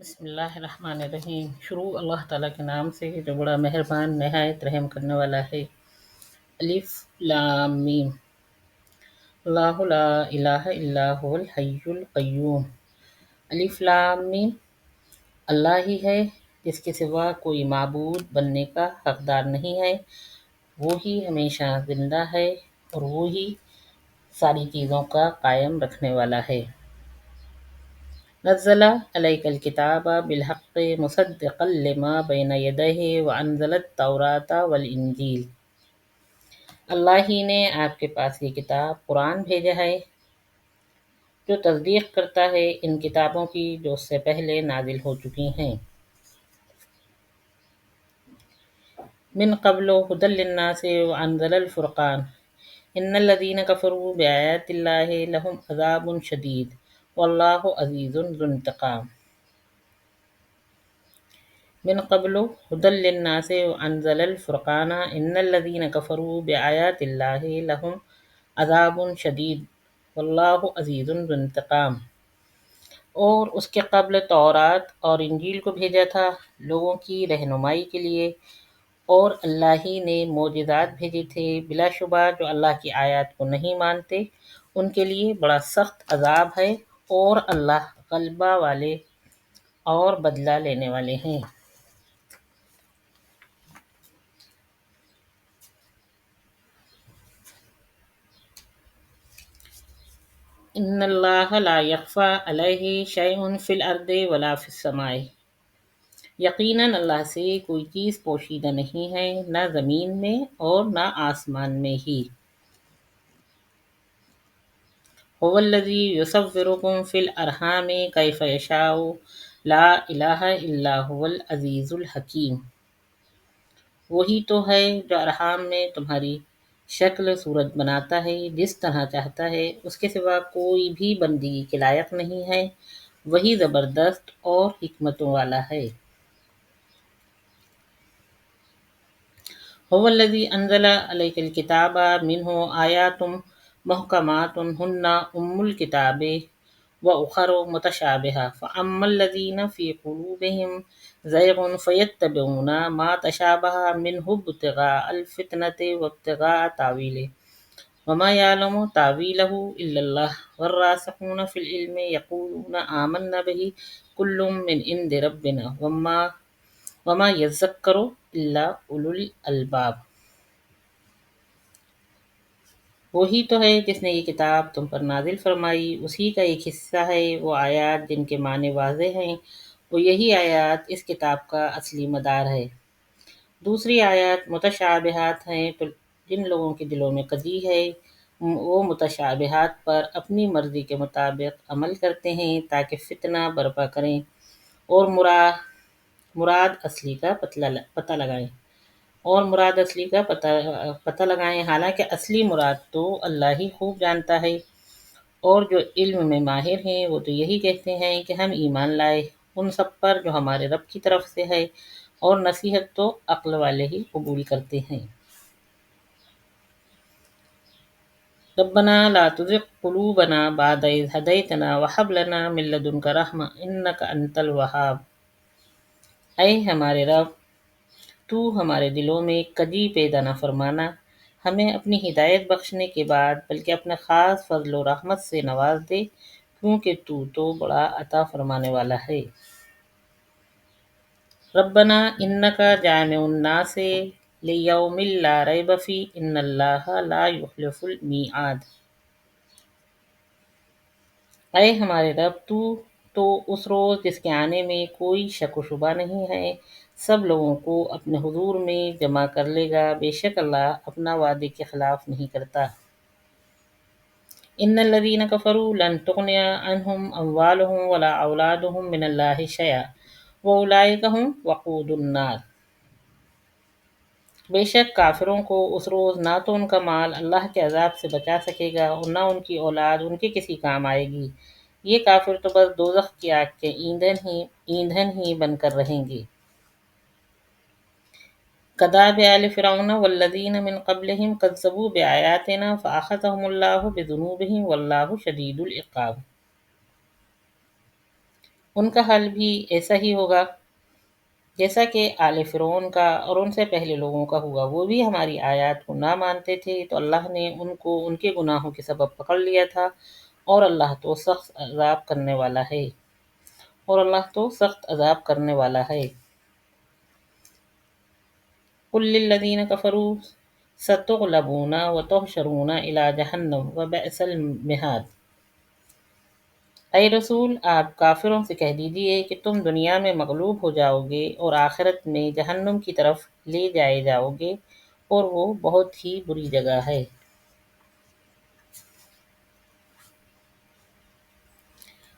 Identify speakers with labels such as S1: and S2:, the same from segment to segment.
S1: بسم اللہ الرحمن الرحیم۔ شروع اللہ تعالیٰ کے نام سے جو بڑا مہربان نہایت رحم کرنے والا ہے۔ الف لام میم۔ اللہ لا الہ الا هو الحی القیوم۔ الف لام میم۔ اللہ ہی ہے جس کے سوا کوئی معبود بننے کا حقدار نہیں ہے، وہی ہمیشہ زندہ ہے اور وہی ساری چیزوں کا قائم رکھنے والا ہے۔ نزل علیک الکتاب بالحق مصدقا لما بین یدیہ وانزل التوراۃ والانجیل۔ اللہ ہی نے آپ کے پاس یہ کتاب قرآن بھیجا ہے جو تصدیق کرتا ہے ان کتابوں کی جو اس سے پہلے نازل ہو چکی ہیں۔ من قبل ھدی للناس وانزل الفرقان ان الذین کفروا بآیات اللہ لہم عذاب شدید واللہ عزیز ذو انتقام۔ من قبل ھدی للناس وانزل الفرقان ان الذین کفروا بآیات اللہ لہم عذاب شدید واللہ عزیز ذو انتقام۔ اور اس کے قبل تورات اور انجیل کو بھیجا تھا لوگوں کی رہنمائی کے لیے، اور اللہ ہی نے معجزات بھیجے تھے، بلا شبہ جو اللہ کی آیات کو نہیں مانتے ان کے لیے بڑا سخت عذاب ہے، اور اللہ غلبہ والے اور بدلہ لینے والے ہیں۔ ان اللہ لا یخفی علیہ شیء فی الارض ولا فی السماء۔ یقیناً اللہ سے کوئی چیز پوشیدہ نہیں ہے، نہ زمین میں اور نہ آسمان میں ہی۔ هو الذی یصورکم فی الارحام کیف یشاء لا الہ الا هو العزیز الحکیم۔ وہی تو ہے جو ارحام میں تمہاری شکل صورت بناتا ہے جس طرح چاہتا ہے، اس کے سوا کوئی بھی بندگی کے لائق نہیں ہے، وہی زبردست اور حکمتوں والا ہے۔ هو الذی انزل علیک الکتاب منہ آیات محکمات ہن ام الکتاب واخر متشابہات فاما الذین فی قلوبہم زیغ فیتبعون ما تشابہ منہ ابتغاء الفتنۃ وابتغاء تاویلہ وما یعلم تاویلہ الا اللہ والراسخون فی العلم یقولون آمنا بہ کل من عند ربنا وما یذکر الا اولو الالباب۔ وہی تو ہے جس نے یہ کتاب تم پر نازل فرمائی، اسی کا ایک حصہ ہے وہ آیات جن کے معنی واضح ہیں، وہ یہی آیات اس کتاب کا اصلی مدار ہے۔ دوسری آیات متشابہات ہیں، تو جن لوگوں کے دلوں میں قدی ہے وہ متشابہات پر اپنی مرضی کے مطابق عمل کرتے ہیں تاکہ فتنہ برپا کریں اور مراد اصلی کا پتہ لگائیں، حالانکہ اصلی مراد تو اللہ ہی خوب جانتا ہے۔ اور جو علم میں ماہر ہیں وہ تو یہی کہتے ہیں کہ ہم ایمان لائے ان سب پر جو ہمارے رب کی طرف سے ہے، اور نصیحت تو عقل والے ہی قبول کرتے ہیں۔ ربنا لا تزغ قلوبنا بعد إذ هديتنا وهب لنا من لدنك رحمة إنك أنت الوهاب۔ اے ہمارے رب، تو ہمارے دلوں میں کجی پیدا نہ فرمانا، ہمیں اپنی ہدایت بخشنے کے بعد بلکہ اپنے خاص فضل و رحمت سے نواز دے، کیونکہ تو بڑا عطا فرمانے والا ہے۔ ربنا انک جامع الناس لیوم لا ریب فیہ ان اللہ لا یخلف المیعاد۔ اے ہمارے رب، تو اس روز جس کے آنے میں کوئی شک و شبہ نہیں ہے سب لوگوں کو اپنے حضور میں جمع کر لے گا، بے شک اللہ اپنا وعدے کے خلاف نہیں کرتا۔ ان الذین کفروا لن تغنی عنہم اموالہم ولا اولادہم من اللہ شیئا واولئک ھم وقود النار۔ بے شک کافروں کو اس روز نہ تو ان کا مال اللہ کے عذاب سے بچا سکے گا اور نہ ان کی اولاد ان کے کسی کام آئے گی، یہ کافر تو بس دوزخ کی آگ کے ایندھن ہی بن کر رہیں گے۔ کداب آل فرعون والذین من قبلہم کذبوا بآیاتنا فأخذہم اللہ بذنوبہم واللہ شدید العقاب۔ ان کا حال بھی ایسا ہی ہوگا جیسا کہ آل فرعون کا اور ان سے پہلے لوگوں کا ہوا۔ وہ بھی ہماری آیات کو نہ مانتے تھے تو اللہ نے ان کو ان کے گناہوں کے سبب پکڑ لیا تھا، اور اللہ تو سخت عذاب کرنے والا ہے قل للذین کفروا ستغلبون وتحشرون الی جہنم وبئس المہاد۔ اے رسول، آپ کافروں سے کہہ دیجئے کہ تم دنیا میں مغلوب ہو جاؤ گے اور آخرت میں جہنم کی طرف لے جائے جاؤ گے، اور وہ بہت ہی بری جگہ ہے۔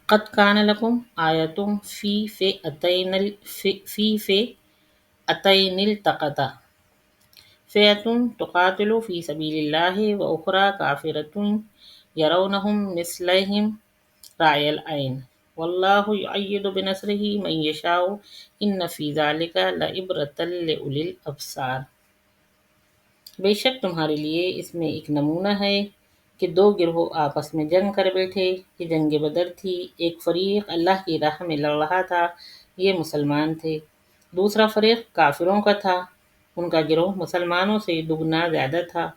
S1: قد کان لکم آیۃ فی فئتین التقطا فئۃ تقاتل فی سبیل اللہ واخری کافرۃ یرونہم مثلہم رأی العین واللہ یؤید بنصرہ من یشاء ان فی ذلک لعبرۃ لأولی الابصار۔ بے شک تمہارے لیے اس میں ایک نمونہ ہے کہ دو گروہ آپس میں جنگ کر بیٹھے۔ یہ جنگ بدر تھی۔ ایک فریق اللہ کی راہ میں لڑ رہا تھا، یہ مسلمان تھے۔ دوسرا فریق کافروں کا تھا، ان کا گروہ مسلمانوں سے دگنا زیادہ تھا،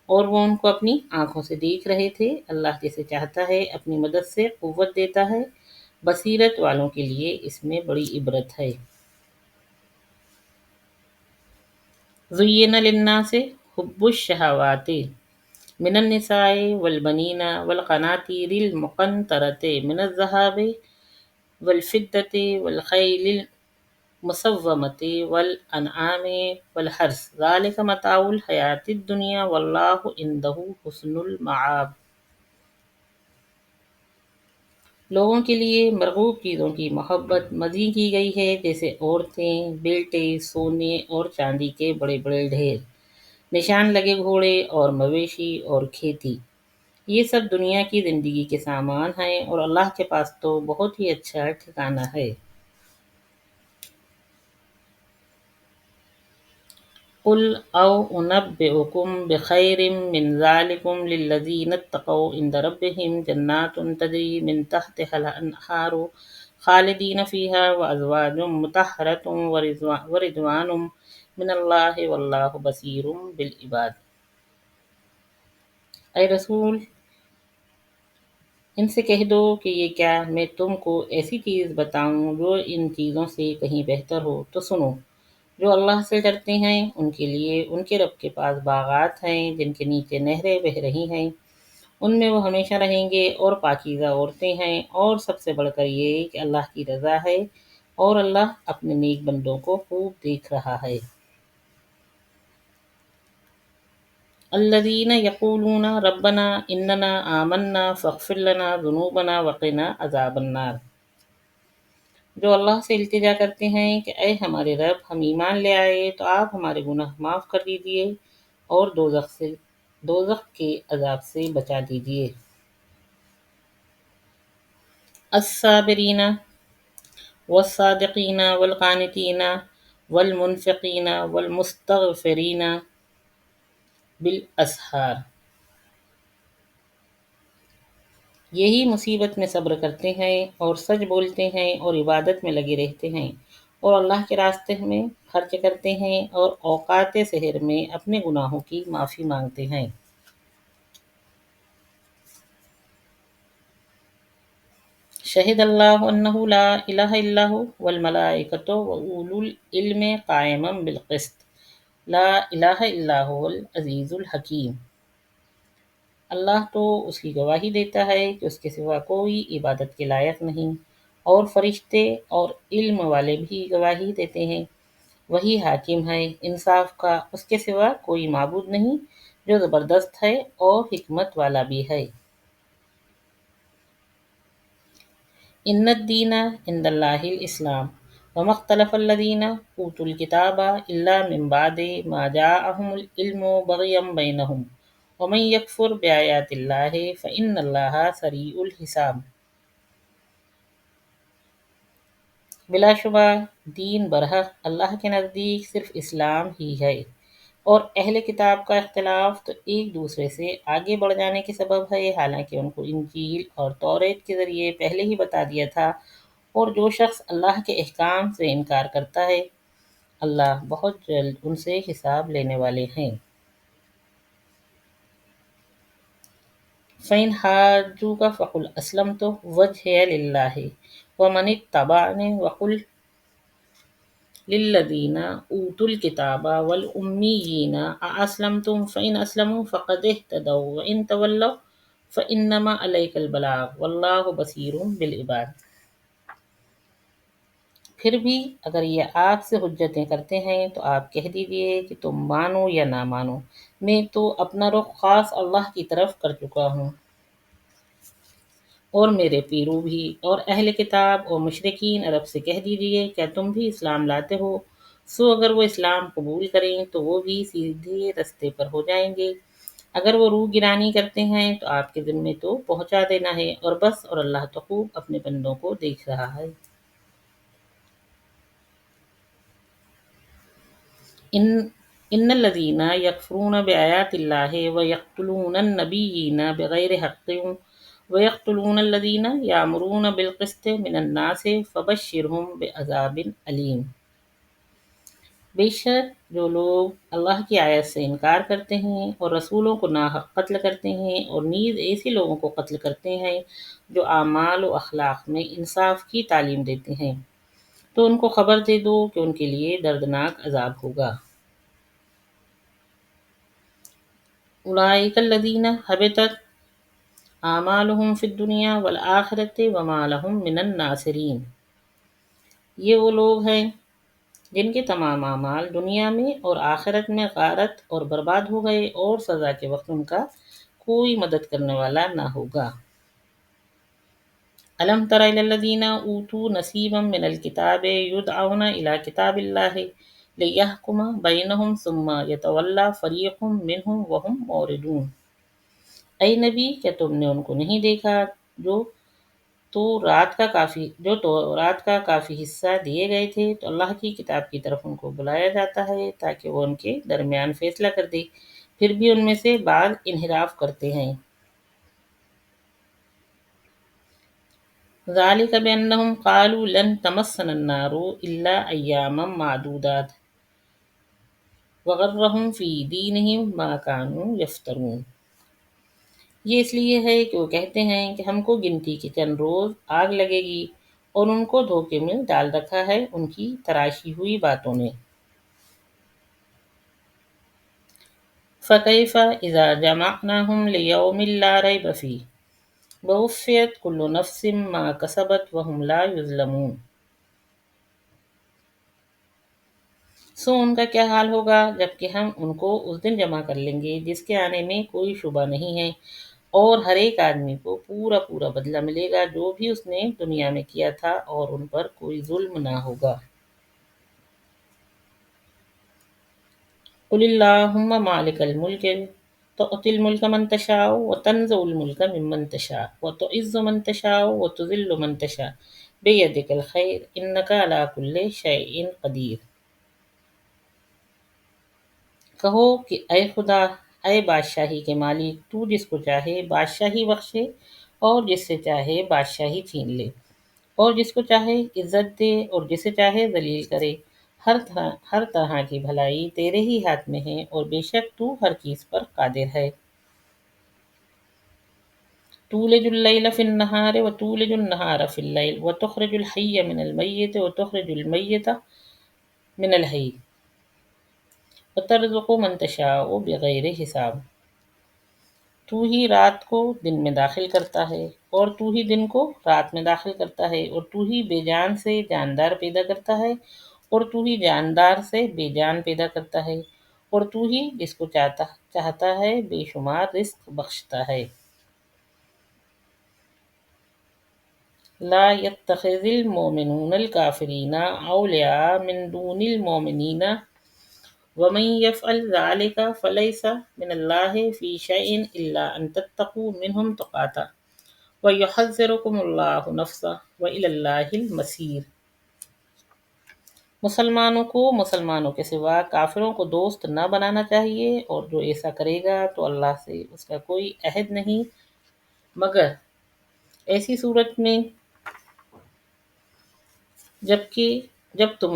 S1: اور وہ ان کو اپنی آنکھوں سے دیکھ رہے تھے۔ اللہ جسے چاہتا ہے اپنی مدد سے قوت دیتا ہے، بصیرت والوں کے لیے اس میں بڑی عبرت ہے۔ زُيِّنَ لِلنَّاسِ حُبُّ الشَّهَوَاتِ من النساء والبنین والقناطیر المقنطرۃ من الذهب والفضة والخیل المسومۃ والانعام والحرث ذلک متاع الحیاۃ الدنیا واللہ عندہ حسن المآب۔ لوگوں کے لیے مرغوب چیزوں کی محبت مزید کی گئی ہے، جیسے عورتیں، بیٹے، سونے اور چاندی کے بڑے بڑے ڈھیر، نشان لگے گھوڑے اور مویشی اور کھیتی۔ یہ سب دنیا کی زندگی کے سامان ہیں، اور اللہ کے پاس تو بہت ہی اچھا ٹھکانہ ہے۔ قل او انبئکم بخیر من ذلکم للذین اتقوا عند ربهم جنات تجری من تحتها الانہار خالدین فیہا وازواج مطہرۃ ورضوان من اللہ واللہ بصیر بالعباد۔ اے رسول، ان سے کہہ دو کہ یہ کیا میں تم کو ایسی چیز بتاؤں جو ان چیزوں سے کہیں بہتر ہو؟ تو سنو، جو اللہ سے ڈرتے ہیں ان کے لیے ان کے رب کے پاس باغات ہیں جن کے نیچے نہریں بہہ رہی ہیں، ان میں وہ ہمیشہ رہیں گے، اور پاکیزہ عورتیں ہیں، اور سب سے بڑھ کر یہ کہ اللہ کی رضا ہے، اور اللہ اپنے نیک بندوں کو خوب دیکھ رہا ہے۔ الذین یقولون ربنا اننا آمنا فاغفر لنا ذنوبنا وقنا عذاب النار۔ جو اللہ سے التجا کرتے ہیں کہ اے ہمارے رب، ہم ایمان لے آئے تو آپ ہمارے گناہ معاف کر دیجئے اور دوزخ کے عذاب سے بچا دیجئے۔ الصابرین والصادقین والقانتین والمنفقین والمستغفرین بالاسحار۔ یہی مصیبت میں صبر کرتے ہیں اور سچ بولتے ہیں اور عبادت میں لگے رہتے ہیں، اور اللہ کے راستے میں خرچ کرتے ہیں، اور اوقات سحر میں اپنے گناہوں کی معافی مانگتے ہیں۔ شہد اللہ انہ لا الہ الا ہو والملائکۃ واولو العلم قائما بالقسط لا الہ الا هو العزیز الحکیم۔ اللہ تو اس کی گواہی دیتا ہے کہ اس کے سوا کوئی عبادت کے لائق نہیں، اور فرشتے اور علم والے بھی گواہی دیتے ہیں، وہی حاکم ہے انصاف کا، اس کے سوا کوئی معبود نہیں، جو زبردست ہے اور حکمت والا بھی ہے۔ ان الدین عند اللہ الاسلام وما اختلف الذین اوتوا الکتاب الا من بعد ما جاءهم العلم بغیا بینہم ومن یکفر بآیات اللہ فإن اللہ سریع الحساب۔ بلا شبہ دین برحق اللہ کے نزدیک صرف اسلام ہی ہے، اور اہل کتاب کا اختلاف تو ایک دوسرے سے آگے بڑھ جانے کے سبب ہے، حالانکہ ان کو انجیل اور توریت کے ذریعے پہلے ہی بتا دیا تھا، اور جو شخص اللہ کے احکام سے انکار کرتا ہے اللہ بہت جلد ان سے حساب لینے والے ہیں۔ فَإِنْ حَاجُّوكَ فَقُلْ أَسْلَمْتُ وَجْهِيَ لِلَّهِ وَمَنِ اتَّبَعَنِي وَقُلْ لِلَّذِينَ أُوتُوا الْكِتَابَ وَالْأُمِّيِّينَ أَأَسْلَمْتُمْ فَإِنْ أَسْلَمُوا فَقَدِ اهْتَدَوْا وَإِنْ تَوَلَّوْا فَإِنَّمَا عَلَيْكَ الْبَلَاغُ وَاللَّهُ بَصِيرٌ بِالْعِبَادِ۔ پھر بھی اگر یہ آپ سے حجتیں کرتے ہیں تو آپ کہہ دیجئے کہ تم مانو یا نہ مانو، میں تو اپنا رخ خاص اللہ کی طرف کر چکا ہوں، اور میرے پیرو بھی۔ اور اہل کتاب اور مشرکین عرب سے کہہ دیجئے کیا تم بھی اسلام لاتے ہو؟ سو اگر وہ اسلام قبول کریں تو وہ بھی سیدھے رستے پر ہو جائیں گے، اگر وہ روح گرانی کرتے ہیں تو آپ کے ذمے تو پہنچا دینا ہے، اور بس، اور اللہ تو خوب اپنے بندوں کو دیکھ رہا ہے۔ ان الذين يكفرون بآيات الله ويقتلون النبيين بغير حق ويقتلون الذين يأمرون بالقسط من الناس فبشرهم بعذاب أليم۔ بے شک جو لوگ اللہ کی آیت سے انکار کرتے ہیں اور رسولوں کو ناحق قتل کرتے ہیں، اور نیز ایسے لوگوں کو قتل کرتے ہیں جو اعمال و اخلاق میں انصاف کی تعلیم دیتے ہیں، تو ان کو خبر دے دو کہ ان کے لیے دردناک عذاب ہوگا۔ اولئک الذین حبطت اعمالهم فی الدنیا والآخرۃ وما لهم من الناصرین۔ یہ وہ لوگ ہیں جن کے تمام اعمال دنیا میں اور آخرت میں غارت اور برباد ہو گئے، اور سزا کے وقت ان کا کوئی مدد کرنے والا نہ ہوگا۔ الم تر الی الذین اوتوا نصیبا من الکتاب یدعون الی کتاب اللہ لیحکم بینہم ثم یتولی فریق منہم وہم معرضون۔ اے نبی، کیا تم نے ان کو نہیں دیکھا جو تورات کا کافی حصہ دیے گئے تھے، تو اللہ کی کتاب کی طرف ان کو بلایا جاتا ہے تاکہ وہ ان کے درمیان فیصلہ کر دے، پھر بھی ان میں سے بعض انحراف کرتے ہیں۔ ذَلِكَ بِأَنَّهُمْ قَالُوا لَن تَمَسَّنَا النَّارُ إِلَّا أَيَّامًا مَّعْدُودَاتٍ وَغَرَّهُمْ فِي دِينِهِمْ مَا كَانُوا يَفْتَرُونَ۔ یہ اس لیے ہے کہ وہ کہتے ہیں کہ ہم کو گنتی کے چند روز آگ لگے گی، اور ان کو دھوکے میں ڈال رکھا ہے ان کی تراشی ہوئی باتوں نے۔ فَكَيْفَ إِذَا جَمَعْنَاهُمْ لِيَوْمٍ لَا رَيْبَ فِيهِ وَوُفِّيَتْ كُلُّ نَفْسٍ مَّا كَسَبَتْ وَهُمْ لَا يُظْلَمُونَ۔ سو ان کا کیا حال ہوگا جبکہ ہم ان کو اس دن جمع کر لیں گے جس کے آنے میں کوئی شبہ نہیں ہے، اور ہر ایک آدمی کو پورا پورا بدلہ ملے گا جو بھی اس نے دنیا میں کیا تھا، اور ان پر کوئی ظلم نہ ہوگا۔ قل اللہم مالک الملک تؤتی الملک من تشاء وتنزع الملک ممن تشاء وتعز من تشاء وتذل من تشاء بیدک الخیر انک علی کل شیء قدیر۔ کہو کہ اے خدا، اے بادشاہی کے مالک، تو جس کو چاہے بادشاہی بخشے اور جس سے چاہے بادشاہی چھین لے، اور جس کو چاہے عزت دے اور جسے چاہے ذلیل کرے، ہر طرح کی بھلائی تیرے ہی ہاتھ میں ہے، اور بے شک تو ہر چیز پر قادر ہے۔ تولج اللیل فی النہار وتولج النہار فی اللیل وتخرج الحی من المیت وتخرج المیت من الحی وترزق من تشاء بغیر حساب۔ تو ہی رات کو دن میں داخل کرتا ہے، اور تو ہی دن کو رات میں داخل کرتا ہے، اور تو ہی بے جان سے جاندار پیدا کرتا ہے، اور تو ہی جاندار سے بے جان پیدا کرتا ہے، اور تو ہی جس کو چاہتا ہے بے شمار رزق بخشتا ہے۔ لا يتخذ المؤمنون الكافرین اولیاء من دون المؤمنین ومن يفعل ذلك فليس من الله في شيء الا ان تتقوا منهم تقاتا ويحذركم الله نفسه والى الله المصير۔ مسلمانوں کو مسلمانوں کے سوا کافروں کو دوست نہ بنانا چاہیے، اور جو ایسا کرے گا تو اللہ سے اس کا کوئی عہد نہیں، مگر ایسی صورت میں جبکہ جب تم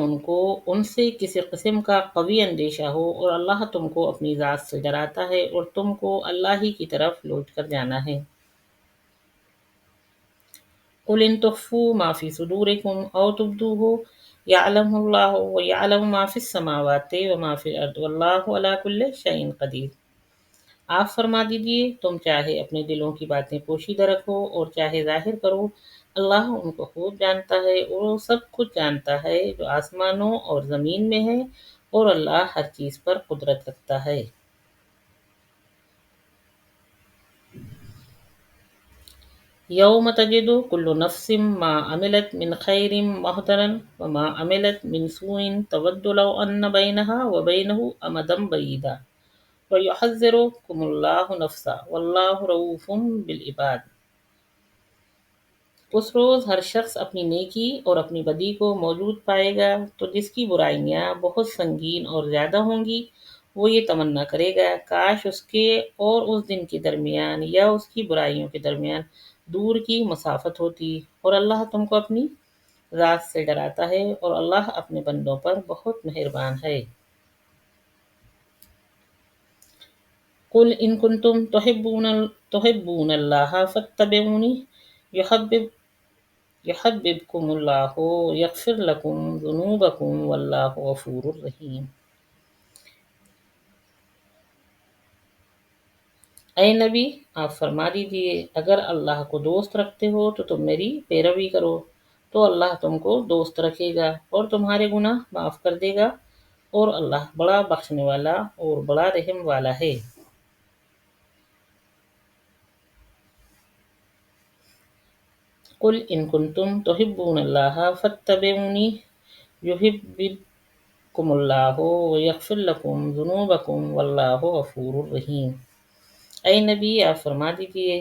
S1: ان سے کسی قسم کا قوی اندیشہ ہو اور اللہ تم کو اپنی ذات سے ڈراتا ہے اور تم کو اللہ ہی کی طرف لوٹ کر جانا ہے۔ قل ان تخفوا ما في صدوركم او تبدوه يعلمه الله ويعلم ما في السماوات وما في الارض والله على كل شيء قدیر۔ آپ فرما دیجئے تم چاہے اپنے دلوں کی باتیں پوشیدہ رکھو اور چاہے ظاہر کرو، اللہ ان کو خوب جانتا ہے اور وہ سب کچھ جانتا ہے جو آسمانوں اور زمین میں ہے، اور اللہ ہر چیز پر قدرت رکھتا ہے۔ یوم تجد کل نفس ما عملت من خیر محضرا وما عملت من سوء تود لو ان بینها وبینه امدا بعیدا وَيُحَذِّرُكُمُ اللَّهُ نَفْسَهُ وَاللَّهُ رَءُوفٌ بِالْعِبَادِ۔ اس روز ہر شخص اپنی نیکی اور اپنی بدی کو موجود پائے گا، تو جس کی برائیاں بہت سنگین اور زیادہ ہوں گی وہ یہ تمنا کرے گا کاش اس کے اور اس دن کے درمیان یا اس کی برائیوں کے درمیان دور کی مسافت ہوتی، اور اللہ تم کو اپنی ذات سے ڈراتا ہے اور اللہ اپنے بندوں پر بہت مہربان ہے۔ قل ان کنتم تحبون اللہ فاتبعونی یحببکم اللہ یغفر لکم ذنوبکم واللہ غفور رحیم۔ اے نبی آپ فرما دیجئے اگر اللہ کو دوست رکھتے ہو تو تم میری پیروی کرو، تو اللہ تم کو دوست رکھے گا اور تمہارے گناہ معاف کر دے گا، اور اللہ بڑا بخشنے والا اور بڑا رحم والا ہے۔ قل ان کنتم تحبون اللہ فاتبعونی یحببکم اللہ ویغفر لکم ذنوبکم واللہ غفور رحیم۔ اے نبی آپ فرما دیجئے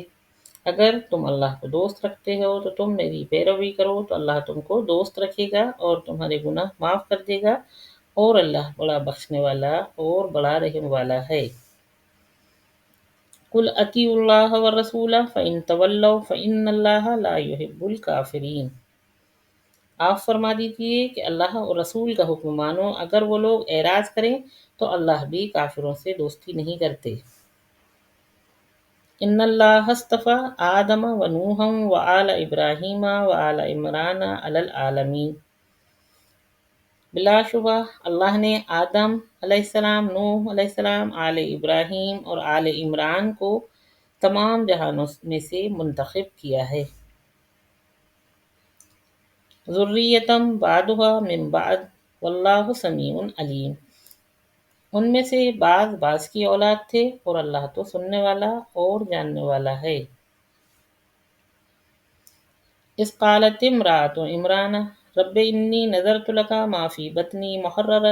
S1: اگر تم اللہ کو دوست رکھتے ہو تو تم میری پیروی کرو، تو اللہ تم کو دوست رکھے گا اور تمہارے گناہ معاف کر دے گا، اور اللہ بڑا بخشنے والا اور بڑا رحم والا ہے۔ قل اطیعوا اللہ والرسول فإن تولوا فإن اللہ لا يحب الکافرین۔ آپ فرما دیجئے کہ اللہ اور رسول کا حکم مانو، اگر وہ لوگ اعراض کریں تو اللہ بھی کافروں سے دوستی نہیں کرتے۔ ان اللہ اصطفى آدم ونوحا وآل ابراہیم وآل عمران علی العالمین۔ بلا شبہ اللہ نے آدم علیہ السلام، نوح علیہ السلام، آل ابراہیم اور آل عمران کو تمام جہانوں میں سے منتخب کیا ہے۔ ذریۃ بعضها من بعض واللہ سمیع علیم۔ ان میں سے بعض کی اولاد تھے اور اللہ تو سننے والا اور جاننے والا ہے۔ اذ قالت امرأة عمران رب انی نذرت لك ما في بطنی محررا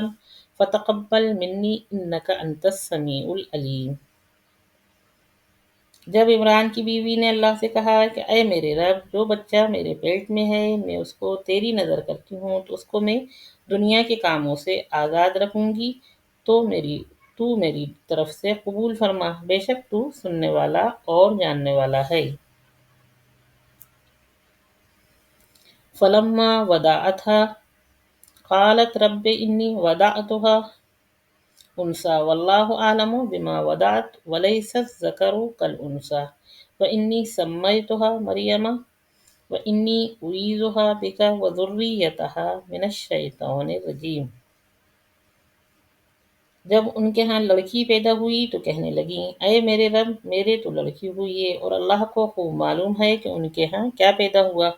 S1: فتقبل منی انک انت السمیع العلیم۔ جب عمران کی بیوی نے اللہ سے کہا کہ اے میرے رب، جو بچہ میرے پیٹ میں ہے میں اس کو تیری نظر کرتی ہوں تو اس کو میں دنیا کے کاموں سے آزاد رکھوں گی، تو میری طرف سے قبول فرما، بے شک تو سننے والا اور جاننے والا ہے۔ فلما وضعتها قالت رب انی وضعتها انثى واللہ اعلم بما وضعت وليس الذکر کالانثى وانی سمیتها مریم وانی اعیذها بک وذریتها من الشیطان الرجیم۔ جب ان کے ہاں لڑکی پیدا ہوئی تو کہنے لگیں اے میرے رب، میرے تو لڑکی ہوئی ہے اور اللہ کو خوب معلوم ہے کہ ان کے ہاں کیا پیدا ہوا،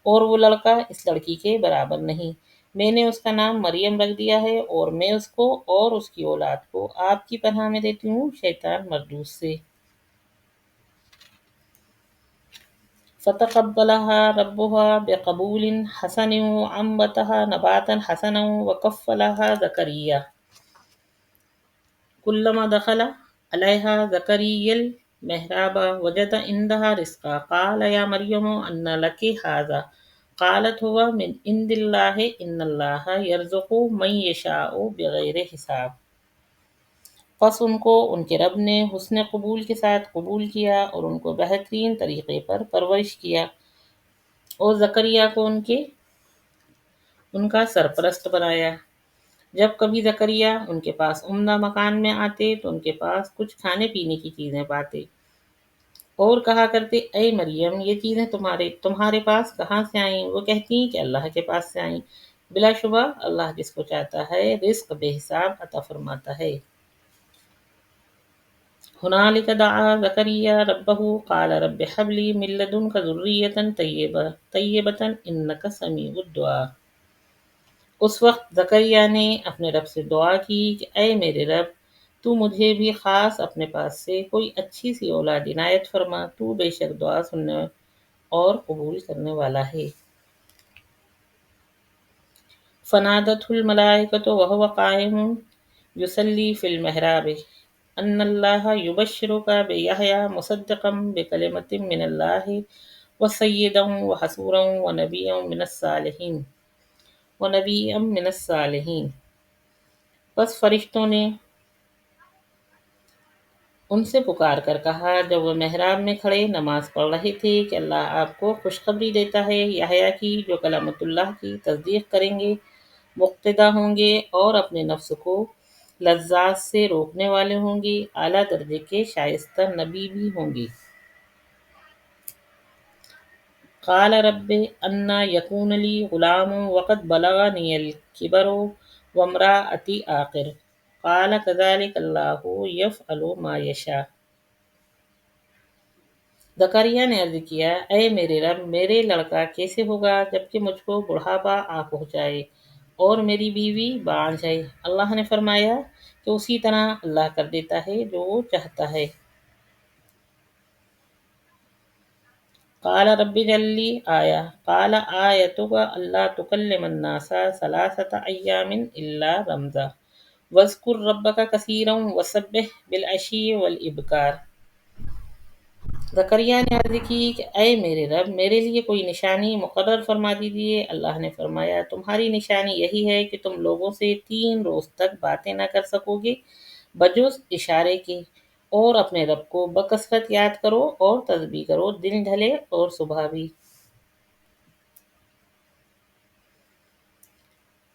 S1: اور وہ لڑکا اس لڑکی کے برابر نہیں، میں نے اس کا نام مریم رکھ دیا ہے، اور میں اس کو اور اس کی اولاد کو آپ کی پناہ میں دیتی ہوں شیطان مردود سے۔ فتقبلها ربها بقبول حسن وانبتها نباتا حسنا وكفلها زكريا كلما دخل عليها زكريا المحراب وجد عندها رزقا قال يا مريم أنى لك هذا قالت هو من عند الله إن الله يرزق من يشاء بغیر حساب۔ پس ان کو ان کے رب نے حسن قبول کے ساتھ قبول کیا اور ان کو بہترین طریقے پر پرورش کیا، اور زکریا کو ان کے ان کا سرپرست بنایا۔ جب کبھی زکریا ان کے پاس عمدہ مکان میں آتے تو ان کے پاس کچھ کھانے پینے کی چیزیں پاتے اور کہا کرتے، اے مریم، یہ چیزیں تمہارے پاس کہاں سے آئیں؟ وہ کہتی کہ اللہ کے پاس سے آئیں۔ بلا شبہ اللہ جس کو چاہتا ہے رزق بے حساب عطا فرماتا ہے۔ ہنالک دعا زکریا ربہ قال رب ہب لی من لدنک ذریۃ طیبۃ انک سمیع الدعاء۔ اس وقت زکریا نے اپنے رب سے دعا کی کہ اے میرے رب، تو مجھے بھی خاص اپنے پاس سے کوئی اچھی سی اولاد عنایت فرما، تو بے شک دعا سننے اور قبول کرنے والا ہے۔ فنادته الملائکۃ وهو قائم یصلی فی المحراب ان اللہ یبشرک بیحییٰ مصدقا بکلمۃ من اللہ وسیدا وحصورا ونبیا من الصالحین۔ بس فرشتوں نے ان سے پکار کر کہا جب وہ محراب میں کھڑے نماز پڑھ رہے تھے کہ اللہ آپ کو خوشخبری دیتا ہے یحییٰ کی، جو کلمت اللہ کی تصدیق کریں گے، مقتدا ہوں گے اور اپنے نفس کو لذات سے روکنے والے ہوں گے، اعلیٰ درجے کے شائستہ نبی بھی ہوں گے۔ قال رب انا یکون لی غلام وقد بلغنی الکبر وامرأتی عاقر قال کذلک اللہ یفعل ما یشاء۔ زکریا نے عرض کیا، اے میرے رب، میرے لڑکا کیسے ہوگا جبکہ مجھ کو بڑھاپا آ پہنچائے اور میری بیوی بانجھ ہے؟ اللہ نے فرمایا کہ اسی طرح اللہ کر دیتا ہے جو وہ چاہتا ہے۔ قال رب اجعل لی آیہ قال آیتک اللہ تکلم الناس ثلاثۃ ایام الا رمزا واذکر ربک کثیرا وسبح بالعشی والابکار۔ زکریا نے عرض کی کہ اے میرے رب، میرے لیے کوئی نشانی مقرر فرما دیجیے۔ اللہ نے فرمایا، تمہاری نشانی یہی ہے کہ تم لوگوں سے 3 روز تک باتیں نہ کر سکو گے بجز اشارے کے، اور اپنے رب کو بکثرت یاد کرو اور تسبیح کرو، دن ڈھلے اور صبح بھی۔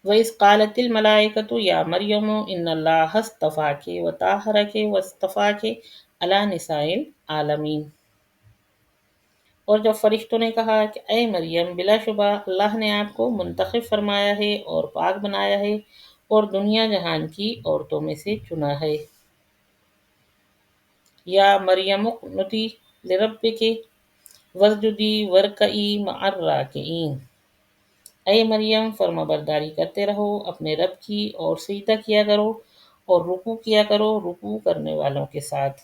S1: وَإِذْ قَالَتِ الْمَلَائِكَةُ يَا مَرْيَمُ إِنَّ اللَّهَ اصْطَفَاكِ وَطَهَّرَكِ وَاصْطَفَاكِ عَلَى نِسَاءِ الْعَالَمِينَ۔ اور جب فرشتوں نے کہا کہ اے مریم، بلا شبہ اللہ نے آپ کو منتخب فرمایا ہے اور پاک بنایا ہے اور دنیا جہان کی عورتوں میں سے چنا ہے۔ یا مریم اقنتی لربک واسجدی وارکعی مع الراکعین۔ اے مریم، فرما برداری کرتے رہو اپنے رب کی اور سجدہ کیا کرو اور رکوع کیا کرو رکوع کرنے والوں کے ساتھ۔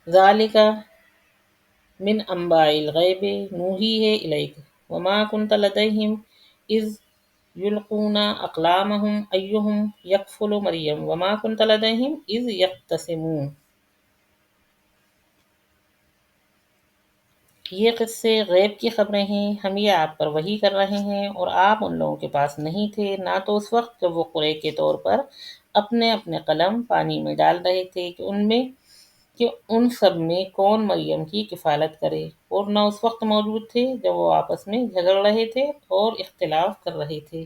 S1: ذالک من انباء الغیب نوحیہ الیک وما کنت لدیہم اذ یلقون اقلامہم ایہم یکفل مریم وما کنت لدیہم اذ یختصمون۔ یہ قصے غیب کی خبریں ہیں، ہم یہ آپ پر وحی کر رہے ہیں، اور آپ ان لوگوں کے پاس نہیں تھے، نہ تو اس وقت جب وہ قرعے کے طور پر اپنے اپنے قلم پانی میں ڈال رہے تھے کہ ان سب میں کون مریم کی کفالت کرے، اور نہ اس وقت موجود تھے جب وہ آپس میں جھگڑ رہے تھے اور اختلاف کر رہے تھے۔